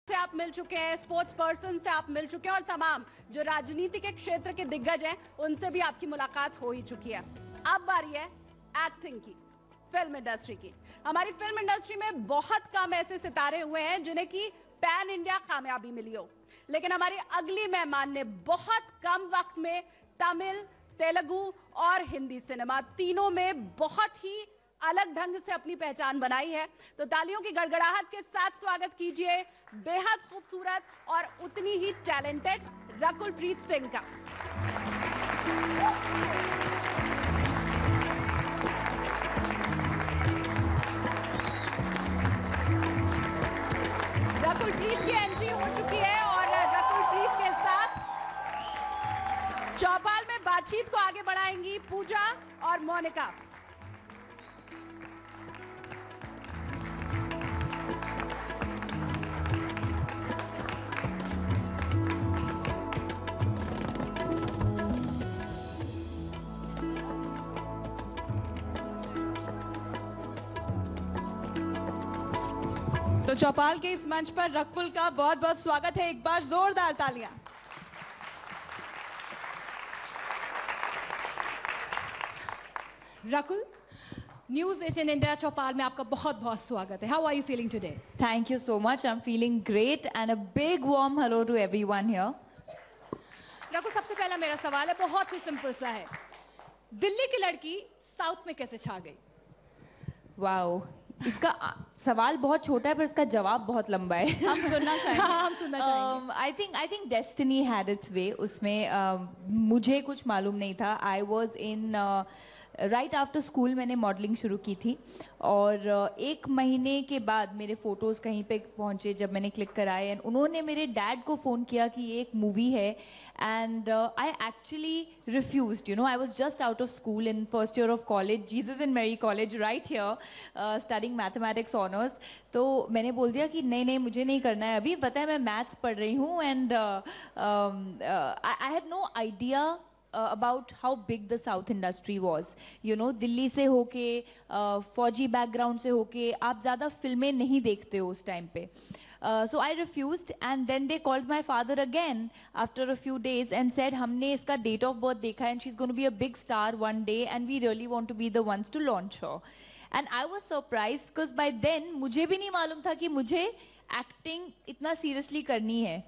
से आप मिल चुके हैं, स्पोर्ट्स पर्सन से आप मिल चुके हैं और तमाम जो राजनीति के क्षेत्र के दिग्गज हैं उनसे भी आपकी मुलाकात हो ही चुकी है। अब बारी है एक्टिंग की, फिल्म इंडस्ट्री की। हमारी फिल्म इंडस्ट्री में बहुत कम ऐसे सितारे हुए हैं जिन्हें की पैन इंडिया कामयाबी मिली हो, लेकिन हमारी अगली मेहमान ने बहुत कम वक्त में तमिल, तेलुगु और हिंदी सिनेमा तीनों में बहुत ही अलग ढंग से अपनी पहचान बनाई है। तो तालियों की गड़गड़ाहट के साथ स्वागत कीजिए बेहद खूबसूरत और उतनी ही टैलेंटेड रकुलप्रीत सिंह का। रकुलप्रीत की एंट्री हो चुकी है और रकुलप्रीत के साथ चौपाल में बातचीत को आगे बढ़ाएंगी पूजा और मोनिका। तो चौपाल के इस मंच पर रकुल का बहुत बहुत स्वागत है। एक बार जोरदार तालियां। रकुल, न्यूज़ 18 इंडिया चौपाल में आपका बहुत बहुत स्वागत है। How are you feeling today? Thank you so much. I'm feeling great and a big warm hello to everyone here. Rakul, सबसे पहला मेरा सवाल है, बहुत ही सिंपल सा है। दिल्ली की लड़की साउथ में कैसे छा गई? Wow. इसका सवाल बहुत छोटा है पर इसका जवाब बहुत लंबा है। हम सुनना चाहेंगे। हाँ, हम सुनना चाहेंगे। I think destiny had its way. उसमें मुझे कुछ मालूम नहीं था। I was in right after school मैंने मॉडलिंग शुरू की थी और एक महीने के बाद मेरे फ़ोटोज़ कहीं पे पहुँचे जब मैंने क्लिक कराए एंड उन्होंने मेरे डैड को फ़ोन किया कि ये एक मूवी है and I actually refused, you know, I was just out of school in first year of college, Jesus and Mary college right here, studying mathematics honours. तो मैंने बोल दिया कि नहीं नहीं मुझे नहीं करना है अभी, पता है मैं मैथ्स पढ़ रही हूँ and I had no idea about how big the South industry was. You know, Delhi से होके फौजी बैकग्राउंड से होके आप ज़्यादा फिल्में नहीं देखते हो उस टाइम पे. So I refused and then they called my father again after a few days and said हमने इसका date of birth देखा and she's going to be a big star one day and we really want to be the ones to launch her. And I was surprised because by then मुझे भी नहीं मालूम था कि मुझे acting इतना seriously करनी है.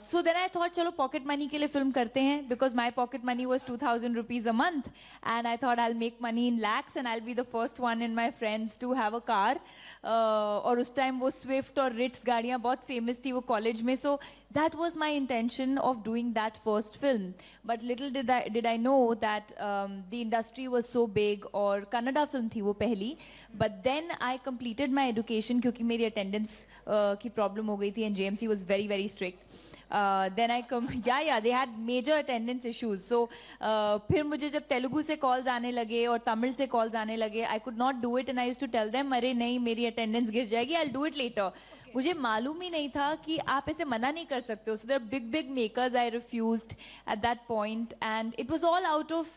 So then I thought चलो पॉकेट मनी के लिए फिल्म करते हैं because my pocket money was 2,000 rupees a month and I thought I'll make money in lakhs and I'll be the first one in my friends to have a car. और उस time वो Swift और Ritz गाड़ियाँ बहुत famous थी वो college में. So that was my intention of doing that first film. But little did I know that the industry was so big और कन्नड़ा फिल्म थी वो पहली. But then I completed my education क्योंकि मेरी attendance की problem हो गई थी and JMC was very very strict. Then I come, yeah, they had major attendance issues. So फिर मुझे जब तेलुगु से calls आने लगे और तमिल से calls आने लगे, I could not do it and I used to tell them, अरे नहीं मेरी attendance गिर जाएगी, I'll do it later. मुझे मालूम ही नहीं था कि आप ऐसे मना नहीं कर सकते हो. So there are big makers. I refused at that point and it was all out of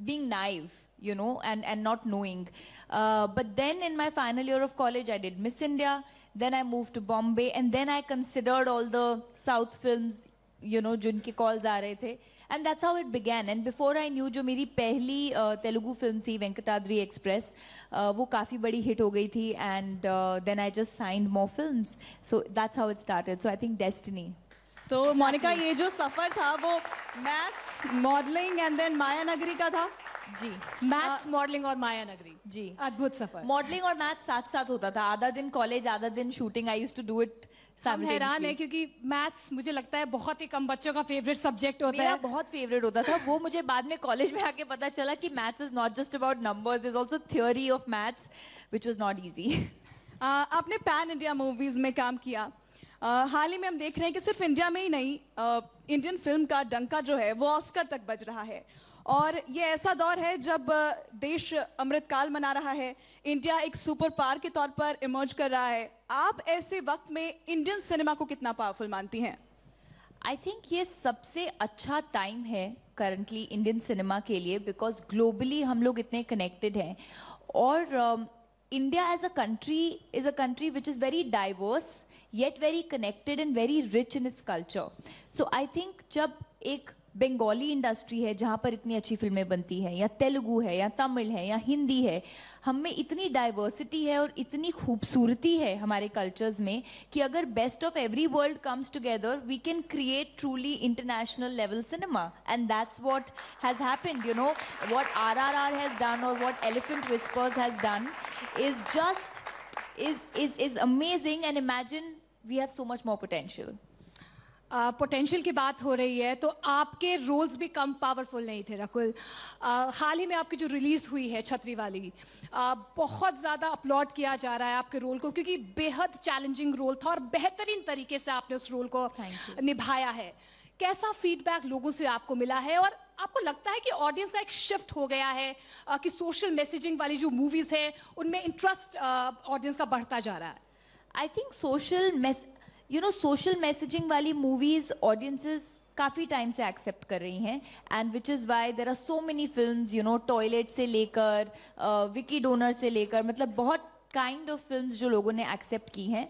being naive, you know, and not knowing. But then in my final year of college, I did Miss India. Then I moved to Bombay and then I considered all the South films, you know, जिनके calls आ रहे थे. And that's how it began. And before I knew, जो मेरी पहली Telugu film थी Venkatadri express, वो काफ़ी बड़ी हिट हो गई थी. And then I just signed more films. So that's how it started. So I think destiny. तो मोनिका ये जो सफर था वो मैथ्स, मॉडलिंग एंड देन माया नगरी का था. जी, मैथ्स, मॉडलिंग और माया नगरी. जी, अद्भुत सफर. मॉडलिंग और मैथ्स साथ साथ होता था. आधा दिन कॉलेज, आधा दिन shooting. I used to do it हम हैरान है क्योंकि मैथ्स मुझे लगता है बहुत ही कम बच्चों का फेवरेट सब्जेक्ट होता है. मेरा बहुत फेवरेट होता था वो. मुझे बाद में कॉलेज में आके पता चला कि maths is not just about numbers, there is also theory of maths which was not easy. आपने पैन इंडिया मूवीज में काम किया. हाल ही में हम देख रहे हैं कि सिर्फ इंडिया में ही नहीं, इंडियन फिल्म का डंका जो है वो ऑस्कर तक बज रहा है. और ये ऐसा दौर है जब देश अमृतकाल मना रहा है, इंडिया एक सुपर पावर के तौर पर इमर्ज कर रहा है. आप ऐसे वक्त में इंडियन सिनेमा को कितना पावरफुल मानती हैं? आई थिंक ये सबसे अच्छा टाइम है करंटली इंडियन सिनेमा के लिए बिकॉज ग्लोबली हम लोग इतने कनेक्टेड हैं और India as a country is a country which is very diverse yet very connected and very rich in its culture. So I think जब एक बंगाली इंडस्ट्री है जहाँ पर इतनी अच्छी फिल्में बनती हैं, या तेलुगु है, या तमिल है, या हिंदी है, हम में इतनी डाइवर्सिटी है और इतनी खूबसूरती है हमारे कल्चर्स में कि अगर best of every world comes together we can create truly international level cinema, and that's what has happened. You know what RRR has done और what Elephant Whispers has done is just is amazing, and imagine we have so much more potential. Potential की बात हो रही है तो आपके roles भी कम powerful नहीं थे रकुल. हाल ही में आपकी जो रिलीज हुई है छतरी वाली, बहुत ज़्यादा अपलॉड किया जा रहा है आपके रोल को, क्योंकि बेहद चैलेंजिंग रोल था और बेहतरीन तरीके से आपने उस रोल को निभाया है. कैसा फीडबैक लोगों से आपको मिला है, और आपको लगता है कि ऑडियंस का एक शिफ्ट हो गया है कि सोशल मैसेजिंग वाली जो मूवीज़ है उनमें इंटरेस्ट ऑडियंस का बढ़ता जा रहा है? आई थिंक सोशल मैसेजिंग वाली मूवीज ऑडियंसेस काफ़ी टाइम से एक्सेप्ट कर रही हैं, and which is why there are so many films, you know, Toilet से लेकर विकी डोनर से लेकर, मतलब बहुत काइंड ऑफ फिल्म्स जो लोगों ने एक्सेप्ट की हैं.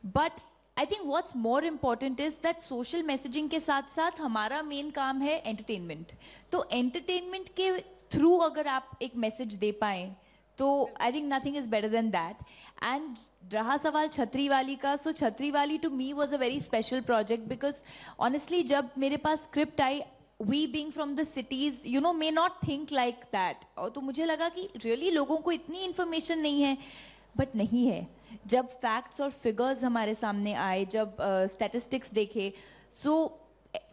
But I think what's more important is that social messaging के साथ साथ हमारा मेन काम है एंटरटेनमेंट. तो एंटरटेनमेंट के थ्रू अगर आप एक मैसेज दे पाएँ तो I think nothing is better than that. And रहा सवाल छतरी वाली का, so Chhatriwali to me was a very special project because honestly जब मेरे पास स्क्रिप्ट आई, we being from the cities you know may not think like that, और तो मुझे लगा कि रियली लोगों को इतनी इन्फॉर्मेशन नहीं है, बट नहीं है. जब फैक्ट्स और फिगर्स हमारे सामने आए, जब स्टैटिस्टिक्स देखे, सो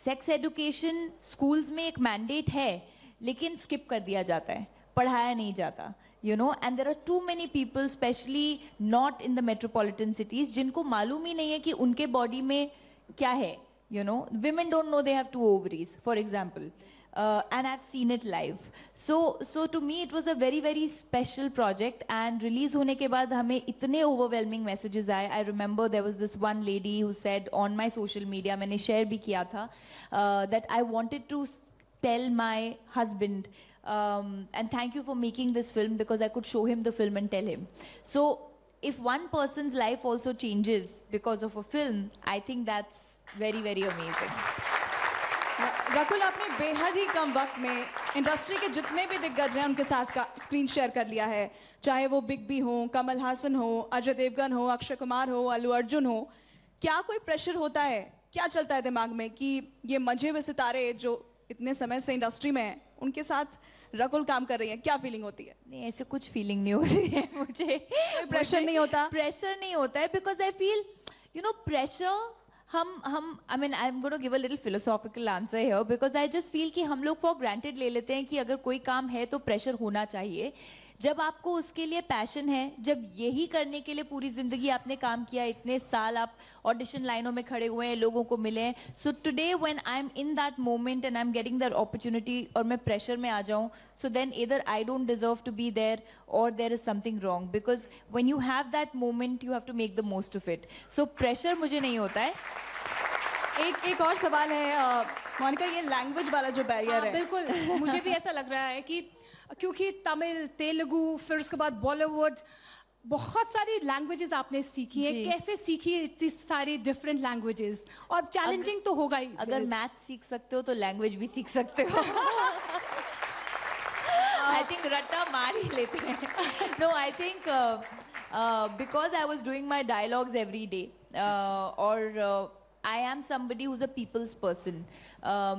सेक्स एजुकेशन स्कूल्स में एक मैंडेट है लेकिन स्किप कर दिया जाता है, पढ़ाया नहीं जाता, you know, and there are too many people, especially not in the metropolitan cities, जिनको मालूम ही नहीं है कि उनके बॉडी में क्या है. You know, women don't know they have 2 ovaries, for example, and I've seen it live. So to me it was a very very special project, and release होने के बाद हमें इतने overwhelming messages आए. I remember there was this one lady who said on my social media, मैंने share भी किया था, that I wanted to tell my husband, and thank you for making this film because I could show him the film and tell him. So if one person's life also changes because of a film, I think that's very very amazing. Rakul, आपने बेहद ही कम वक्त में industry के जितने भी दिग्गज हैं उनके साथ का स्क्रीन शेयर कर लिया है, चाहे वो बिग बी हो, कमल हासन हो, अजय देवगन हो, अक्षय कुमार हो, अल्लू अर्जुन हो. क्या कोई प्रेशर होता है, क्या चलता है दिमाग में कि ये मंझे हुए सितारे जो इतने समय से इंडस्ट्री में हैं उनके साथ रकुल काम कर रही है, क्या फीलिंग होती है? नहीं, ऐसे कुछ फीलिंग नहीं होती है मुझे. प्रेशर नहीं होता? प्रेशर नहीं होता है because I feel you know pressure हम I mean I am gonna give a little philosophical answer here because I just feel कि हम लोग फॉर ग्रांटेड ले लेते हैं कि अगर कोई काम है तो प्रेशर होना चाहिए. जब आपको उसके लिए पैशन है, जब यही करने के लिए पूरी ज़िंदगी आपने काम किया, इतने साल आप ऑडिशन लाइनों में खड़े हुए हैं, लोगों को मिले हैं, so today when I am in that moment and I am getting that opportunity और मैं प्रेशर में आ जाऊँ, सो देन इधर I don't deserve to be there और there is something wrong because when you have that moment you have to make the most of it. So pressure मुझे नहीं होता है. एक और सवाल है मोनिका, ये लैंग्वेज वाला जो बैरियर है. बिल्कुल, मुझे भी ऐसा लग रहा है कि क्योंकि तमिल, तेलुगु, फिर उसके बाद बॉलीवुड, बहुत सारी लैंग्वेजेस आपने सीखी है. कैसे सीखी है इतनी सारी डिफरेंट लैंग्वेजेस? और चैलेंजिंग तो होगा ही. अगर मैथ सीख सकते हो तो लैंग्वेज भी सीख सकते हो. आई थिंक रट्टा मार ही लेते हैं. No, I think because I was doing my dialogues every day और I am somebody who's a people's person.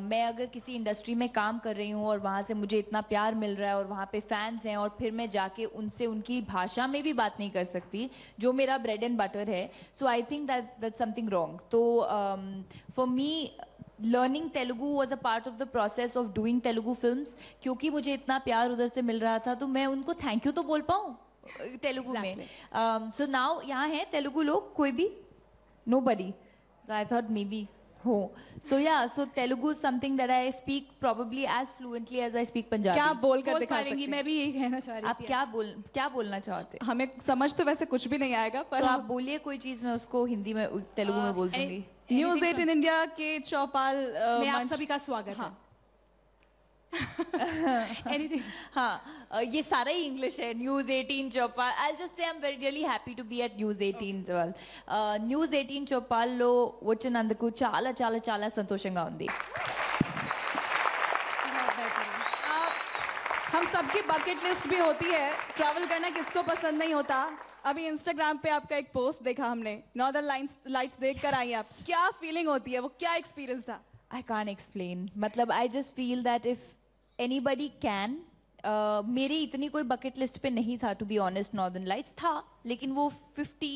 मैं अगर किसी इंडस्ट्री में काम कर रही हूँ और वहाँ से मुझे इतना प्यार मिल रहा है और वहाँ पे फैंस हैं और फिर मैं जाके उनसे उनकी भाषा में भी बात नहीं कर सकती जो मेरा ब्रेड एंड बटर है, so I think that's something wrong. तो for me learning Telugu was a part of the process of doing Telugu films. क्योंकि मुझे इतना प्यार उधर से मिल रहा था तो मैं उनको थैंक यू तो बोल पाऊँ तेलुगु में. सो नाउ यहाँ हैं तेलुगु लोग, कोई भी, nobody. So I thought maybe so yeah, so Telugu is something that I speak probably as fluently as I speak Punjabi. क्या बोल कर दिखा सकते हैं? मैं भी यही कहना चाह रही थी. आप क्या बोलना चाहते हैं? हमें समझ तो वैसे कुछ भी नहीं आएगा, पर तो आप बोलिए कोई चीज, मैं उसको हिंदी में तेलुगु में बोल दूंगी. न्यूज़ 18 इंडिया के चौपाल में आप सभी का स्वागत है. Anything? हाँ ये सारा ही इंग्लिश है. News 18 Chaupal. I'll just say I'm very really happy to be at news 18 Chaupal. News 18 చౌపాల్లో వచ్చినందుకు చాలా చాలా చాలా సంతోషంగా ఉంది. हम सबकी बकेट लिस्ट भी होती है, ट्रैवल करना किसको पसंद नहीं होता. अभी इंस्टाग्राम पे आपका एक पोस्ट देखा हमने, नॉर्दर्न लाइट्स देख कर आई आप, क्या फीलिंग होती है, वो क्या एक्सपीरियंस था? I can't explain. मतलब I just feel that if anybody can, मेरी इतनी कोई बकेट लिस्ट पे नहीं था, to be honest. Northern lights था, लेकिन वो 50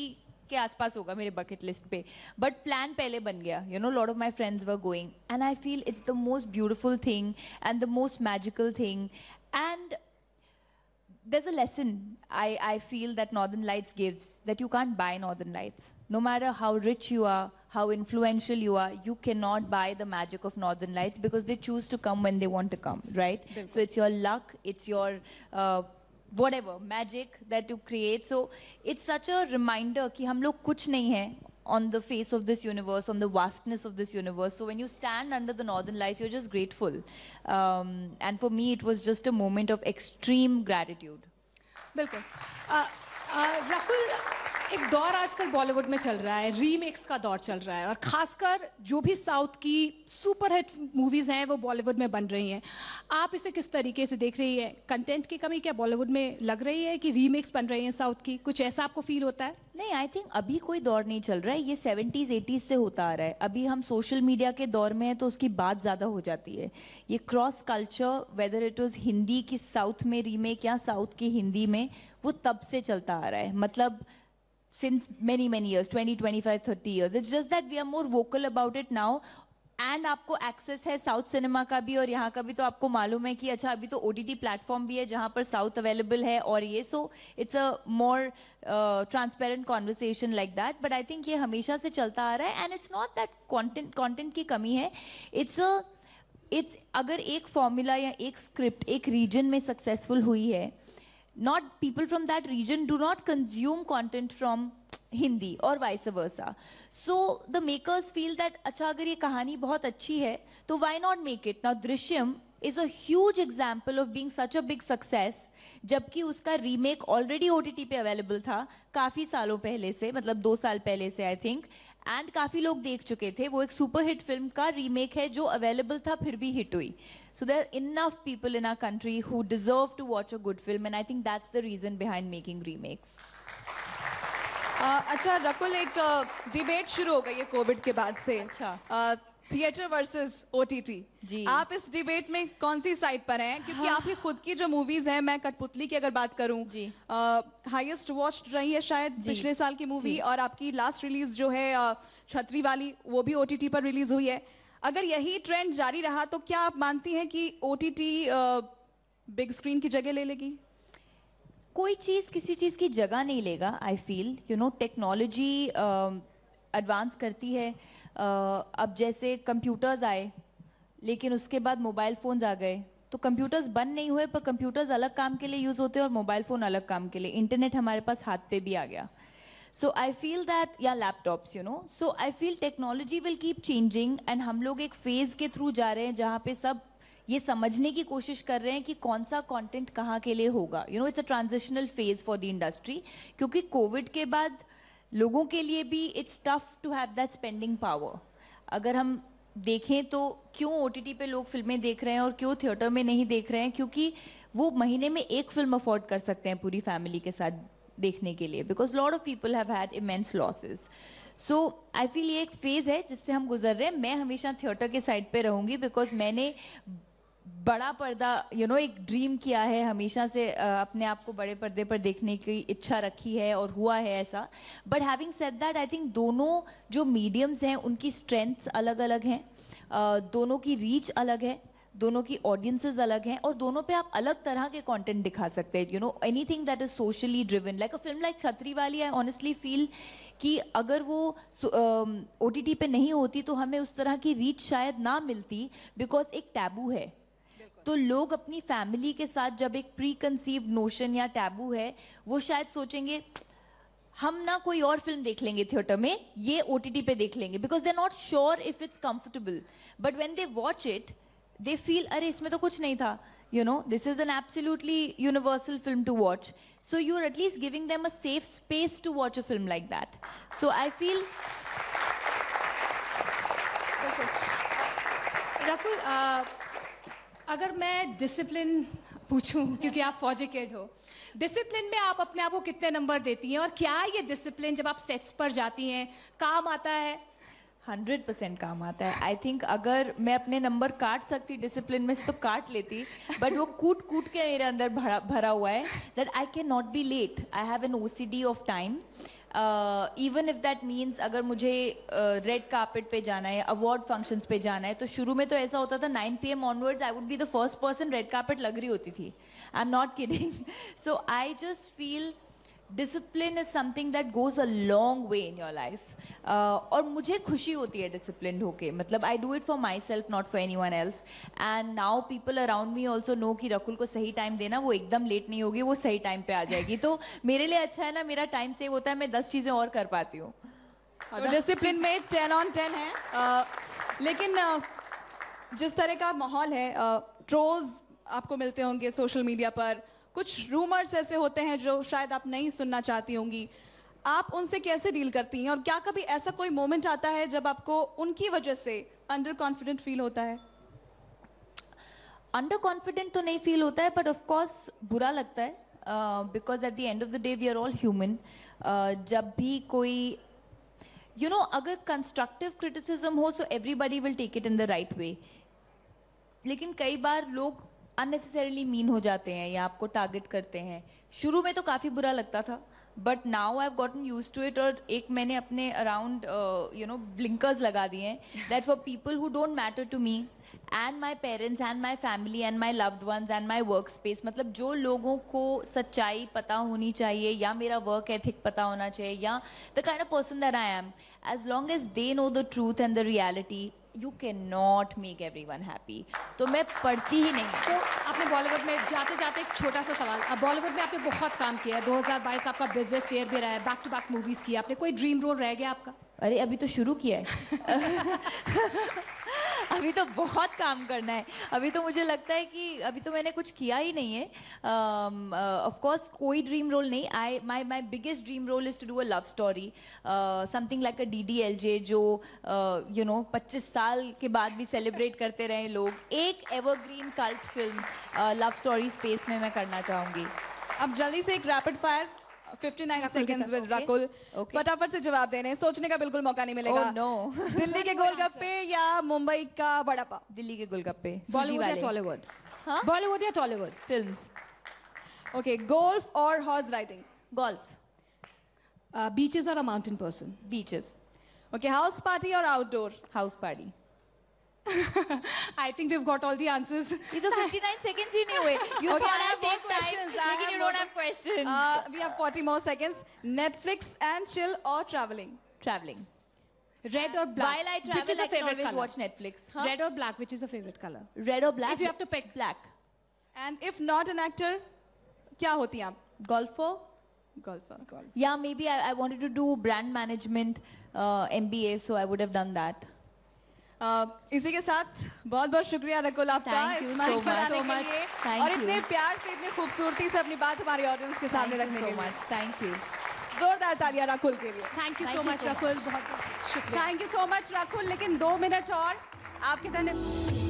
के आसपास होगा मेरे बकेट लिस्ट पे. बट प्लान पहले बन गया. You know, lot of my friends were going, and I feel it's the most beautiful thing and the most magical thing. And there's a lesson I feel that Northern Lights gives, that you can't buy Northern Lights. No matter how rich you are, how influential you are, you cannot buy the magic of Northern Lights because they choose to come when they want to come, right? So it's your luck, it's your whatever magic that you create. So it's such a reminder कि हम लोग कुछ नहीं हैं on the face of this universe, on the vastness of this universe. So when you stand under the Northern Lights, you're just grateful. And for me, it was just a moment of extreme gratitude. बिल्कुल. रकुल, एक दौर आजकल बॉलीवुड में चल रहा है, remakes का दौर चल रहा है, और खासकर जो भी साउथ की सुपरहिट मूवीज हैं वो बॉलीवुड में बन रही हैं. आप इसे किस तरीके से देख रही है? कंटेंट की कमी क्या बॉलीवुड में लग रही है कि रीमेक्स बन रही हैं साउथ की? कुछ ऐसा आपको फील होता है? नहीं, आई थिंक अभी कोई दौर नहीं चल रहा है, ये 70s 80s से होता आ रहा है. अभी हम सोशल मीडिया के दौर में हैं तो उसकी बात ज़्यादा हो जाती है. ये cross culture, whether it was Hindi की साउथ में रीमेक या साउथ की हिंदी में, वो तब से चलता आ रहा है. मतलब since many years, 20, 25, 30 years. It's just that we are more vocal about it now. And आपको एक्सेस है साउथ सिनेमा का भी और यहाँ का भी, तो आपको मालूम है कि अच्छा अभी तो OTT प्लेटफॉर्म भी है जहाँ पर साउथ अवेलेबल है और ये. So it's a more transparent conversation like that. But I think ये हमेशा से चलता आ रहा है. And it's not that content की कमी है. इट्स अगर एक फॉर्मूला या एक स्क्रिप्ट एक रीजन में सक्सेसफुल हुई है, not people from that region do not consume content from Hindi or vice versa. So the makers feel that अच्छा अगर ये कहानी बहुत अच्छी है तो why not make it? Now Drishyam is a huge example of being such a big success, जबकि उसका रीमेक ऑलरेडी OTT पे अवेलेबल था काफ़ी सालों पहले से, मतलब 2 साल पहले से आई थिंक, एंड काफ़ी लोग देख चुके थे. वो एक सुपर हिट फिल्म का रीमेक है जो अवेलेबल था फिर भी हिट हुई. So there are enough people in our country who deserve to watch a good film, and I think that's the reason behind making remakes. अच्छा रकुल, एक डिबेट शुरू हो गई है कोविड के बाद से. अच्छा. Theatre versus OTT. जी. आप इस डिबेट में कौन सी साइड पर हैं? क्योंकि आपकी खुद की जो मूवीज हैं, मैं कठपुतली की अगर बात करूं, जी, हाईएस्ट वॉच्ड रही है शायद पिछले साल की मूवी, और आपकी लास्ट रिलीज जो है छतरी वाली, वो भी OTT पर रिलीज हुई है. अगर यही ट्रेंड जारी रहा तो क्या आप मानती हैं कि OTT बिग स्क्रीन की जगह ले लेगी? कोई चीज़ किसी चीज़ की जगह नहीं लेगा. आई फील टेक्नोलॉजी एडवांस करती है. अब जैसे कंप्यूटर्स आए, लेकिन उसके बाद मोबाइल फ़ोन्स आ गए, तो कंप्यूटर्स बंद नहीं हुए, पर कंप्यूटर्स अलग काम के लिए यूज़ होते हैं और मोबाइल फ़ोन अलग काम के लिए. इंटरनेट हमारे पास हाथ पे भी आ गया. So I feel that, या laptops, so I feel technology will keep changing, and हम लोग एक फेज़ के थ्रू जा रहे हैं जहाँ पे सब ये समझने की कोशिश कर रहे हैं कि कौन सा कंटेंट कहाँ के लिए होगा. It's a transitional phase for the industry, क्योंकि कोविड के बाद लोगों के लिए भी it's tough to have that spending power. अगर हम देखें तो क्यों OTT पे लोग फिल्में देख रहे हैं और क्यों थिएटर में नहीं देख रहे हैं? क्योंकि वो महीने में एक फिल्म अफोर्ड कर सकते हैं पूरी फैमिली के साथ देखने के लिए, because lot of people have had immense losses. So I feel ये एक फेज है जिससे हम गुजर रहे हैं. मैं हमेशा थिएटर के साइड पे रहूंगी, बिकॉज मैंने बड़ा पर्दा एक ड्रीम किया है हमेशा से, अपने आप को बड़े पर्दे पर देखने की इच्छा रखी है और हुआ है ऐसा. But having said that, I think दोनों जो मीडियम्स हैं उनकी स्ट्रेंथ्स अलग अलग हैं, दोनों की रीच अलग है, दोनों की ऑडियंसेस अलग हैं, और दोनों पे आप अलग तरह के कंटेंट दिखा सकते हैं. Anything that is socially driven, like a film like छतरी वाली, आई ऑनेस्टली फील कि अगर वो OTT पे नहीं होती तो हमें उस तरह की रीच शायद ना मिलती, बिकॉज एक टैबू है. तो लोग अपनी फैमिली के साथ जब एक प्री कंसीव्ड नोशन या टैबू है, वो शायद सोचेंगे हम ना कोई और फिल्म देख लेंगे थिएटर में, ये OTT पे देख लेंगे, because they are not sure if it's comfortable. But when they watch it, they feel, अरे इसमें तो कुछ नहीं था. You know, this is an absolutely universal film to watch. So you're at least giving them a safe space to watch a film like that. So I feel. Rakul, अगर मैं discipline पूछूं, क्योंकि आप फौजी किड हो, डिसिप्लिन में आप अपने आप को कितने नंबर देती हैं, और क्या ये डिसिप्लिन जब आप सेट्स पर जाती हैं काम आता है? 100% काम आता है. आई थिंक अगर मैं अपने नंबर काट सकती डिसिप्लिन में से तो काट लेती, बट वो कूट कूट के मेरे अंदर भरा हुआ है that I can not be late. I have an OCD of time. Even if that means अगर मुझे रेड कार्पेट पे जाना है, अवार्ड फंक्शंस पे जाना है, तो शुरू में तो ऐसा होता था 9 PM onwards I would be the first person red carpet लग रही होती थी. I am not kidding. So I just feel discipline is something that goes a long way in your life. और मुझे खुशी होती है डिसिप्लिन होके. मतलब I do it for myself, not for anyone else. And now people around me also know कि रकुल को सही टाइम देना, वो एकदम लेट नहीं होगी, वो सही टाइम पे आ जाएगी. तो मेरे लिए अच्छा है ना, मेरा टाइम सेव होता है, मैं 10 चीज़ें और कर पाती हूँ. तो डिसिप्लिन में 10 on 10 है. लेकिन जिस तरह का माहौल है, ट्रोल्स आपको मिलते होंगे सोशल मीडिया पर, कुछ रूमर्स ऐसे होते हैं जो शायद आप नहीं सुनना चाहती होंगी. आप उनसे कैसे डील करती हैं, और क्या कभी ऐसा कोई मोमेंट आता है जब आपको उनकी वजह से अंडर कॉन्फिडेंट फील होता है? अंडर कॉन्फिडेंट तो नहीं फील होता है, बट ऑफ कोर्स बुरा लगता है, because at the end of the day we are all human. जब भी कोई अगर कंस्ट्रक्टिव क्रिटिसिज्म हो, so everybody will take it in the right way. लेकिन कई बार लोग अननेसेसरीली मीन हो जाते हैं या आपको टारगेट करते हैं. शुरू में तो काफ़ी बुरा लगता था, but now I have gotten used to it. और एक मैंने अपने अराउंड ब्लिंकर्स लगा दिए हैं that for people who don't matter to me and my parents and my family and my loved ones and my work space. मतलब जो लोगों को सच्चाई पता होनी चाहिए, या मेरा वर्क एथिक पता होना चाहिए, या the kind of person that I am, as long as they know the truth and the reality, you can not make everyone happy. तो मैं पढ़ती ही नहीं. तो आपने बॉलीवुड में जाते जाते एक छोटा सा सवाल, अब बॉलीवुड में आपने बहुत काम किया है, 2022 आपका बिजनेस ईयर भी रहा है, बैक टू बैक मूवीज़ किया आपने, कोई ड्रीम रोल रह गया आपका? अरे अभी तो शुरू किया है. अभी तो बहुत काम करना है. अभी तो मुझे लगता है कि अभी तो मैंने कुछ किया ही नहीं है. ऑफ कोर्स कोई ड्रीम रोल नहीं. My biggest dream role is to do a love story, something like a DDLJ, जो 25 साल के बाद भी सेलिब्रेट करते रहे लोग. एक evergreen cult film love story space में मैं करना चाहूँगी. अब जल्दी से एक rapid fire 59 seconds with Rakul. फटाफट से जवाब देने हैं, सोचने का बिल्कुल मौका नहीं मिलेगा. Oh, no. दिल्ली के गोलगप्पे या मुंबई का बड़ा पाव? दिल्ली के गोलगप्पे. बॉलीवुड या टॉलीवुड? हाँ? बॉलीवुड या टॉलीवुड? फिल्म्स. ओके, गोल्फ और हॉर्स राइडिंग? गोल्फ. बीचेस और a mountain person? Beaches. Okay, house party और outdoor? House party. I think we've got all the answers. ये तो 59 seconds ही नहीं हुए. You Okay, thought I I have have more more time, questions. I लेकिन have you more don't have questions. We have 40 more seconds. Netflix and chill or traveling? Traveling. Red or black? While I Which travel, is your I can favorite always color? watch Netflix. Huh? Red or black? Which is your favorite color? Red or black? If you have to pick. Black. And if not an actor, क्या होती हैं आप? Golfer. Golfer. Yeah, maybe I wanted to do brand management, MBA, so I would have done that. इसी के साथ बहुत बहुत शुक्रिया रकुल आपका Thank you इस so मंच पर much. आने So के much. लिए, Thank और you. इतने प्यार से, इतनी खूबसूरती से अपनी बात हमारे ऑडियंस के सामने Thank रखने you के so लिए. much. Thank you. जोरदार तालियां रकुल के लिए. Thank you Thank so you much, so Rakul. बहुत बहुत शुक्रिया. Thank you so much Rakul. लेकिन 2 मिनट और आपके धन्यवाद.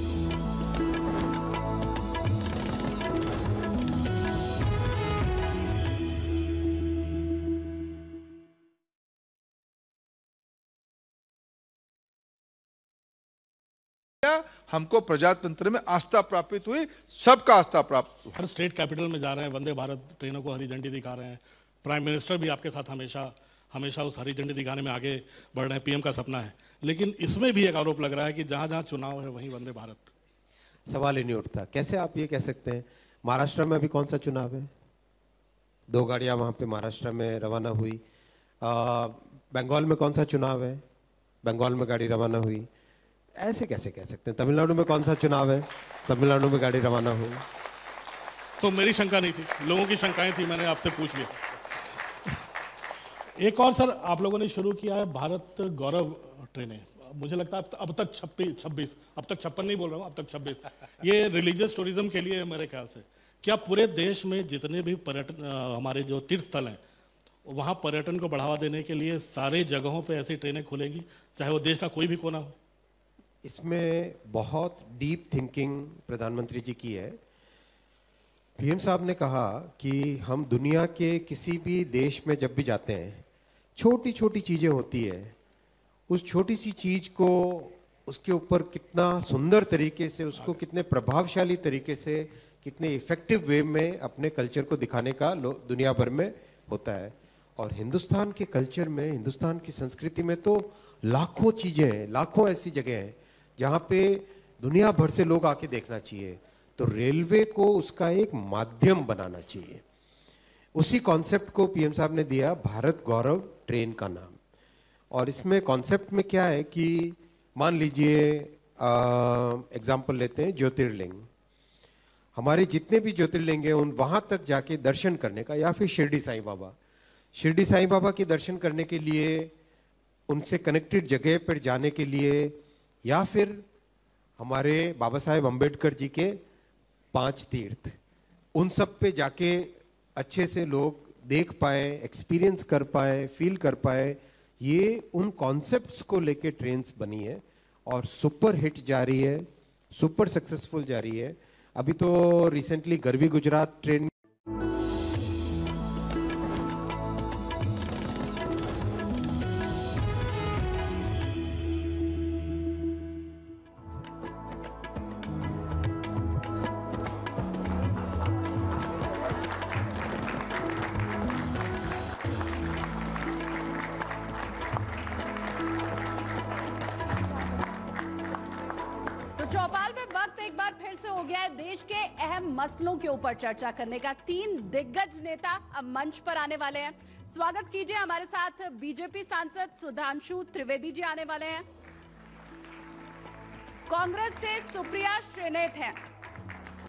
हमको प्रजातंत्र में आस्था प्राप्त हुई, सबका आस्था प्राप्त हुई. हर स्टेट कैपिटल में जा रहे हैं, वंदे भारत ट्रेनों को हरी झंडी दिखा रहे हैं. प्राइम मिनिस्टर भी आपके साथ हमेशा उस हरी झंडी दिखाने में आगे बढ़ रहे हैं. PM का सपना है. लेकिन इसमें भी एक आरोप लग रहा है कि जहाँ जहाँ चुनाव है वहीं वंदे भारत. सवाल ही नहीं उठता. कैसे आप ये कह सकते हैं? महाराष्ट्र में अभी कौन सा चुनाव है? 2 गाड़ियाँ वहाँ पे महाराष्ट्र में रवाना हुई. बंगाल में कौन सा चुनाव है? बंगाल में गाड़ी रवाना हुई. ऐसे कैसे कह सकते हैं? तमिलनाडु में कौन सा चुनाव है? तमिलनाडु में गाड़ी रवाना हुई. तो मेरी शंका नहीं थी, लोगों की शंकाएं थी, मैंने आपसे पूछ लिया. एक और सर, आप लोगों ने शुरू किया है भारत गौरव ट्रेनें. मुझे लगता है अब तक 26, अब तक 56 नहीं बोल रहा हूँ, अब तक 26, ये रिलीजियस टूरिज्म के लिए है मेरे ख्याल से। क्या पूरे देश में जितने भी पर्यटन हमारे जो तीर्थ स्थल हैं वहाँ पर्यटन को बढ़ावा देने के लिए सारे जगहों पे ऐसी ट्रेनें खुलेगी, चाहे वो देश का कोई भी कोना हो? इसमें बहुत डीप थिंकिंग प्रधानमंत्री जी की है। पीएम साहब ने कहा कि हम दुनिया के किसी भी देश में जब भी जाते हैं, छोटी छोटी चीज़ें होती है, उस छोटी सी चीज़ को उसके ऊपर कितना सुंदर तरीके से, उसको कितने प्रभावशाली तरीके से, कितने इफेक्टिव वे में अपने कल्चर को दिखाने का दुनिया भर में होता है। और हिंदुस्तान के कल्चर में, हिंदुस्तान की संस्कृति में तो लाखों चीज़ें हैं, लाखों ऐसी जगह हैं जहाँ पे दुनिया भर से लोग आके देखना चाहिए। तो रेलवे को उसका एक माध्यम बनाना चाहिए। उसी कॉन्सेप्ट को पीएम साहब ने दिया भारत गौरव ट्रेन का नाम। और इसमें कॉन्सेप्ट में क्या है कि मान लीजिए एग्जाम्पल लेते हैं ज्योतिर्लिंग, हमारे जितने भी ज्योतिर्लिंग हैं उन वहाँ तक जाके दर्शन करने का, या फिर शिरडी साईं बाबा के दर्शन करने के लिए, उनसे कनेक्टेड जगह पर जाने के लिए, या फिर हमारे बाबा साहेब अम्बेडकर जी के 5 तीर्थ, उन सब पे जाके अच्छे से लोग देख पाए, एक्सपीरियंस कर पाए, फील कर पाए। ये उन कॉन्सेप्ट्स को लेके ट्रेन्स बनी है और सुपर हिट जा रही है, सुपर सक्सेसफुल जा रही है। अभी तो रिसेंटली गरवी गुजरात ट्रेन चौपाल में वक्त एक बार फिर से हो गया है देश के अहम मसलों के ऊपर चर्चा करने का। 3 दिग्गज नेता अब मंच पर आने वाले हैं। स्वागत कीजिए, हमारे साथ बीजेपी सांसद सुधांशु त्रिवेदी जी आने वाले हैं। कांग्रेस से सुप्रिया श्रीनेत हैं।